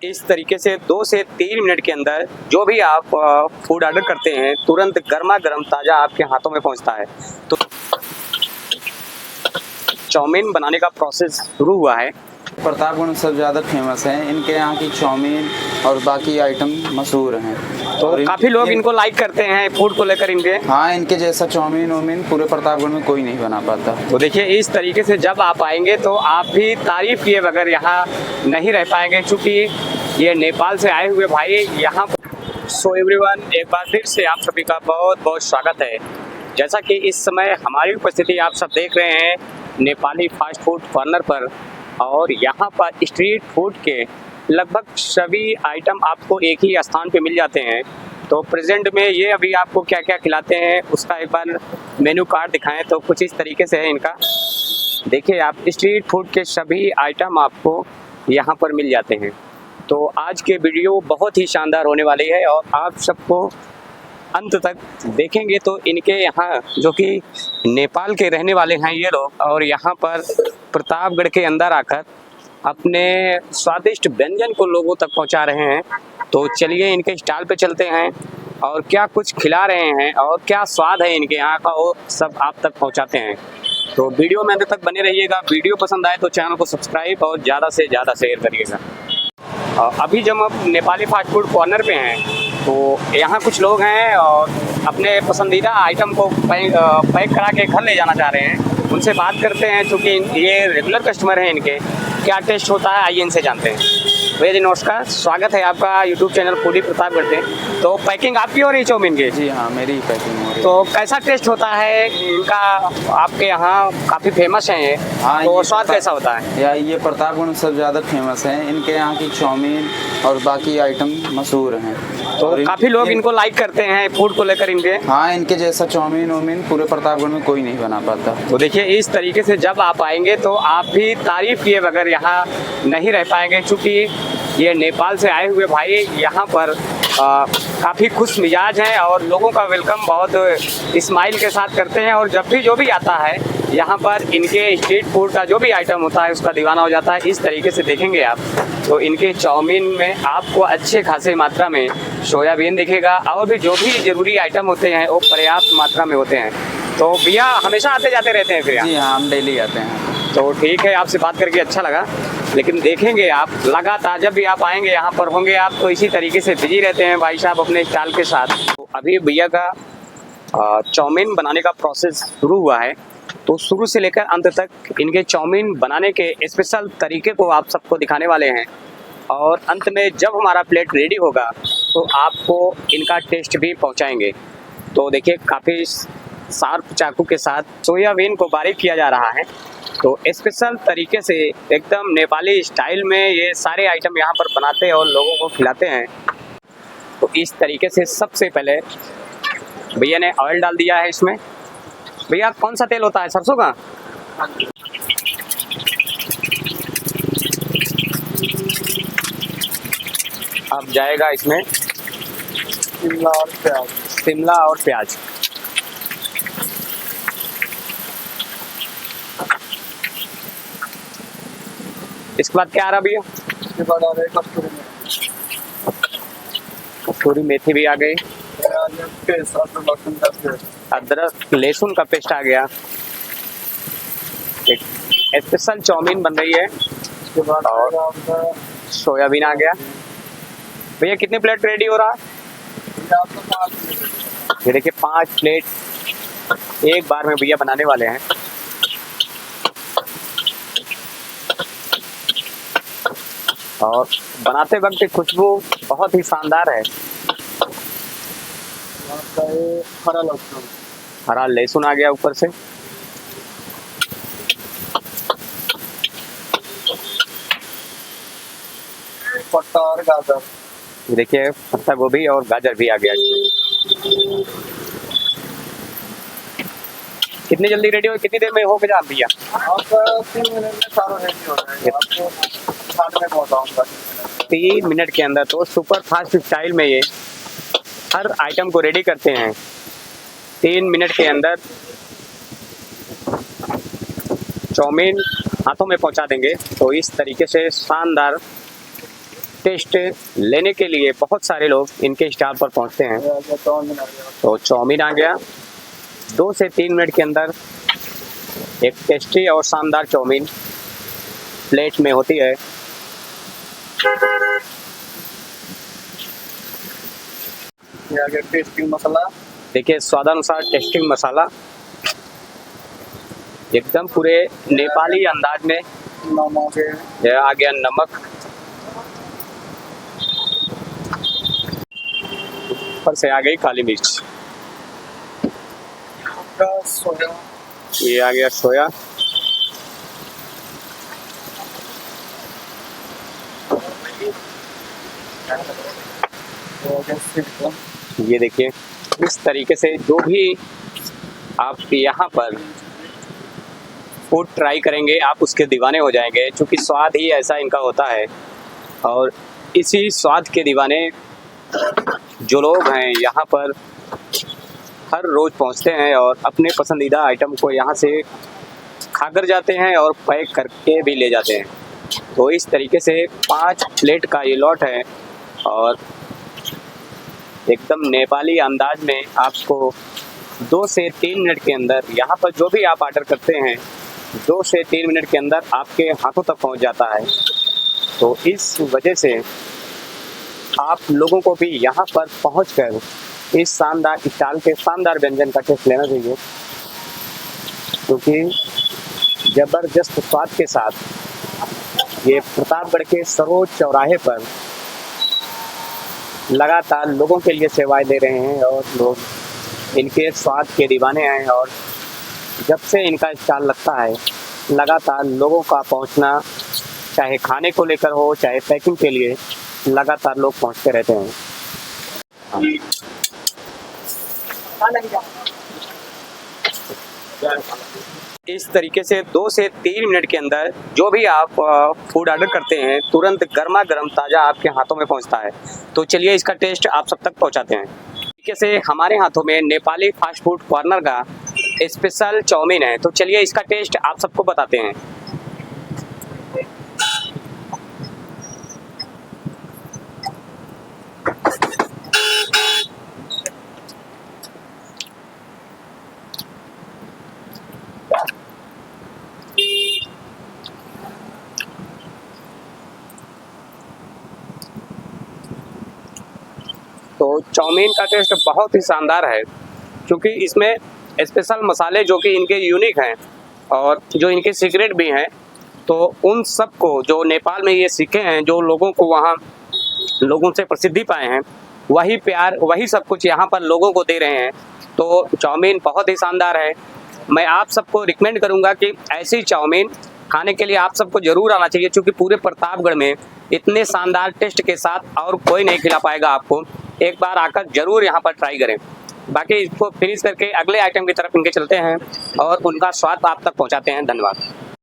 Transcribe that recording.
इस तरीके से 2 से 3 मिनट के अंदर जो भी आप फूड ऑर्डर करते हैं तुरंत गर्मा गर्म ताज़ा आपके हाथों में पहुंचता है। तो चाउमीन बनाने का प्रोसेस शुरू हुआ है। प्रतापगढ़ में सबसे ज़्यादा फेमस है, इनके यहाँ की चाउमीन और बाकी आइटम मशहूर हैं। तो काफ़ी लोग इनको लाइक करते हैं फूड को लेकर इनके। हाँ, इनके जैसा चाउमीन वाउमीन पूरे प्रतापगढ़ में कोई नहीं बना पाता। तो देखिए इस तरीके से जब आप आएंगे तो आप भी तारीफ किए बगैर यहाँ नहीं रह पाएंगे, क्योंकि ये नेपाल से आए हुए भाई यहाँ। सो एवरीवन, एक बार फिर से आप सभी का बहुत बहुत स्वागत है। जैसा कि इस समय हमारी उपस्थिति आप सब देख रहे हैं नेपाली फास्ट फूड कॉर्नर पर, और यहाँ पर स्ट्रीट फूड के लगभग सभी आइटम आपको एक ही स्थान पे मिल जाते हैं। तो प्रेजेंट में ये अभी आपको क्या क्या खिलाते हैं उसका एक बार मेनू कार्ड दिखाएं तो कुछ इस तरीके से है इनका। देखिए आप, स्ट्रीट फूड के सभी आइटम आपको यहाँ पर मिल जाते हैं। तो आज के वीडियो बहुत ही शानदार होने वाली है और आप सबको अंत तक देखेंगे तो इनके यहाँ, जो कि नेपाल के रहने वाले हैं ये लोग, और यहाँ पर प्रतापगढ़ के अंदर आकर अपने स्वादिष्ट व्यंजन को लोगों तक पहुँचा रहे हैं। तो चलिए इनके स्टॉल पे चलते हैं और क्या कुछ खिला रहे हैं और क्या स्वाद है इनके यहाँ का, वो सब आप तक पहुँचाते हैं। तो वीडियो में अंत तक बने रहिएगा। वीडियो पसंद आए तो चैनल को सब्सक्राइब और ज़्यादा से ज़्यादा शेयर करिएगा। अभी जब हम नेपाली फास्ट फूड कॉर्नर पे हैं तो यहाँ कुछ लोग हैं और अपने पसंदीदा आइटम को पैक करा के घर ले जाना चाह रहे हैं। उनसे बात करते हैं, चूँकि ये रेगुलर कस्टमर हैं इनके। क्या टेस्ट होता है आइए इनसे जानते हैं। भैया जी नमस्कार, स्वागत है आपका यूट्यूब चैनल फूडी प्रतापगढ़ पे। तो पैकिंग आपकी हो रही है चाउमीन की? जी हाँ, मेरी ही पैकिंग हो रही है। तो कैसा टेस्ट होता है इनका? आपके यहाँ काफ़ी फेमस है ये। हाँ, तो ये स्वाद कैसा होता है? ये प्रतापगढ़ में सबसे ज़्यादा फेमस है, इनके यहाँ की चाउमीन और बाकी आइटम मशहूर हैं। तो काफ़ी लोग इनको लाइक करते हैं फूड को लेकर इनके। हाँ, इनके जैसा चाउमीन वाउमीन पूरे प्रतापगढ़ में कोई नहीं बना पाता। तो देखिए इस तरीके से जब आप आएंगे तो आप भी तारीफ किए बगैर यहाँ नहीं रह पाएंगे, क्योंकि ये नेपाल से आए हुए भाई यहाँ पर काफ़ी खुश मिजाज हैं और लोगों का वेलकम बहुत स्माइल के साथ करते हैं। और जब भी जो भी आता है यहाँ पर इनके स्ट्रीट फूड का जो भी आइटम होता है उसका दीवाना हो जाता है। इस तरीके से देखेंगे आप तो इनके चाउमीन में आपको अच्छे खासे मात्रा में सोयाबीन दिखेगा, और भी जो भी ज़रूरी आइटम होते हैं वो पर्याप्त मात्रा में होते हैं। तो भैया हमेशा आते जाते रहते हैं फिर? जी हाँ, हम डेली आते हैं। तो ठीक है, आपसे बात करके अच्छा लगा। लेकिन देखेंगे आप लगातार जब भी आप आएंगे यहाँ पर होंगे आप तो इसी तरीके से बिजी रहते हैं भाई साहब अपने स्टॉल के साथ। तो अभी भैया का चाउमीन बनाने का प्रोसेस शुरू हुआ है। तो शुरू से लेकर अंत तक इनके चाउमीन बनाने के स्पेशल तरीके को आप सबको दिखाने वाले हैं, और अंत में जब हमारा प्लेट रेडी होगा तो आपको इनका टेस्ट भी पहुँचाएँगे। तो देखिए काफ़ी शार्प चाकू के साथ सोयाबीन को बारीक किया जा रहा है। तो स्पेशल तरीके से एकदम नेपाली स्टाइल में ये सारे आइटम यहाँ पर बनाते हैं और लोगों को खिलाते हैं। तो इस तरीके से सबसे पहले भैया ने ऑयल डाल दिया है इसमें। भैया कौन सा तेल होता है, सरसों का? अब जाएगा इसमें शिमला और प्याज। इसके बाद क्या आ रहा भैया? इसके बाद आ रहा है कस्तूरी मेथी भी आ गई, अदरक लहसुन का पेस्ट आ गया। एक स्पेशल चाउमीन बन रही है। इसके बाद और सोयाबीन आ गया। भैया कितने प्लेट रेडी हो रहा है? ये देखिए 5 प्लेट एक बार में भैया बनाने वाले हैं। और बनाते वक्त खुशबू बहुत ही शानदार है। हरा लहसुन आ गया ऊपर से। पत्ता और गाजर, देखिए पत्ता गोभी और गाजर भी आ गया इसमें। कितनी जल्दी रेडी हो, कितनी देर में हो गया भैया? आप 3 मिनट में सारा रेडी हो जाएगा। आपको साथ में पहुंचाऊंगा 3 मिनट के अंदर। तो सुपर फास्ट स्टाइल में ये हर आइटम को रेडी करते हैं 3 मिनट के अंदर। चाउमीन हाथों में पहुंचा देंगे। तो इस तरीके से शानदार टेस्ट लेने के लिए बहुत सारे लोग इनके स्टॉल पर पहुंचते हैं। चाउमीन आ गया। तो चाउमीन आ गया। 2 से 3 मिनट के अंदर एक टेस्टी और शानदार चाउमीन प्लेट में होती है। ये आ गया टेस्टिंग मसाला। देखिए स्वादानुसार टेस्टिंग मसाला एकदम पूरे नेपाली अंदाज में। नमक है। यह आ गया नमक, ऊपर से आ गई काली मिर्च, सोया। ये आ गया सोया, ये देखिए इस तरीके से जो भी आप यहाँ पर फूड ट्राई करेंगे आप उसके दीवाने हो जाएंगे, क्योंकि स्वाद ही ऐसा इनका होता है। और इसी स्वाद के दीवाने जो लोग हैं यहाँ पर हर रोज़ पहुँचते हैं और अपने पसंदीदा आइटम को यहाँ से खाकर जाते हैं और पैक करके भी ले जाते हैं। तो इस तरीके से 5 प्लेट का ये लॉट है और एकदम नेपाली अंदाज में आपको 2 से 3 मिनट के अंदर यहाँ पर जो भी आप ऑर्डर करते हैं 2 से 3 मिनट के अंदर आपके हाथों तक पहुँच जाता है। तो इस वजह से आप लोगों को भी यहाँ पर पहुँचकर इस शानदार स्टॉल के शानदार व्यंजन का टेस्ट लेना चाहिए, क्योंकि ज़बरदस्त स्वाद के साथ ये प्रतापगढ़ के सरोज चौराहे पर लगातार लोगों के लिए सेवाएं दे रहे हैं और लोग इनके स्वाद के दीवाने हैं। और जब से इनका स्टॉल लगता है लगातार लोगों का पहुंचना, चाहे खाने को लेकर हो चाहे पैकिंग के लिए, लगातार लोग पहुंचते रहते हैं। इस तरीके से 2 से 3 मिनट के अंदर जो भी आप फूड ऑर्डर करते हैं तुरंत गर्मा गर्म ताज़ा आपके हाथों में पहुंचता है। तो चलिए इसका टेस्ट आप सब तक पहुंचाते हैं। तरीके से हमारे हाथों में नेपाली फास्ट फूड कॉर्नर का स्पेशल चाउमीन है, तो चलिए इसका टेस्ट आप सबको बताते हैं। तो चाउमीन का टेस्ट बहुत ही शानदार है, क्योंकि इसमें स्पेशल मसाले जो कि इनके यूनिक हैं और जो इनके सीक्रेट भी हैं, तो उन सब को जो नेपाल में ये सीखे हैं, जो लोगों को वहाँ लोगों से प्रसिद्धि पाए हैं, वही प्यार वही सब कुछ यहाँ पर लोगों को दे रहे हैं। तो चाउमीन बहुत ही शानदार है। मैं आप सबको रिकमेंड करूँगा कि ऐसी चाउमीन खाने के लिए आप सबको ज़रूर आना चाहिए, क्योंकि पूरे प्रतापगढ़ में इतने शानदार टेस्ट के साथ और कोई नहीं खिला पाएगा आपको। एक बार आकर ज़रूर यहाँ पर ट्राई करें। बाकी इसको फिनिश करके अगले आइटम की तरफ इनके चलते हैं और उनका स्वाद आप तक पहुँचाते हैं। धन्यवाद।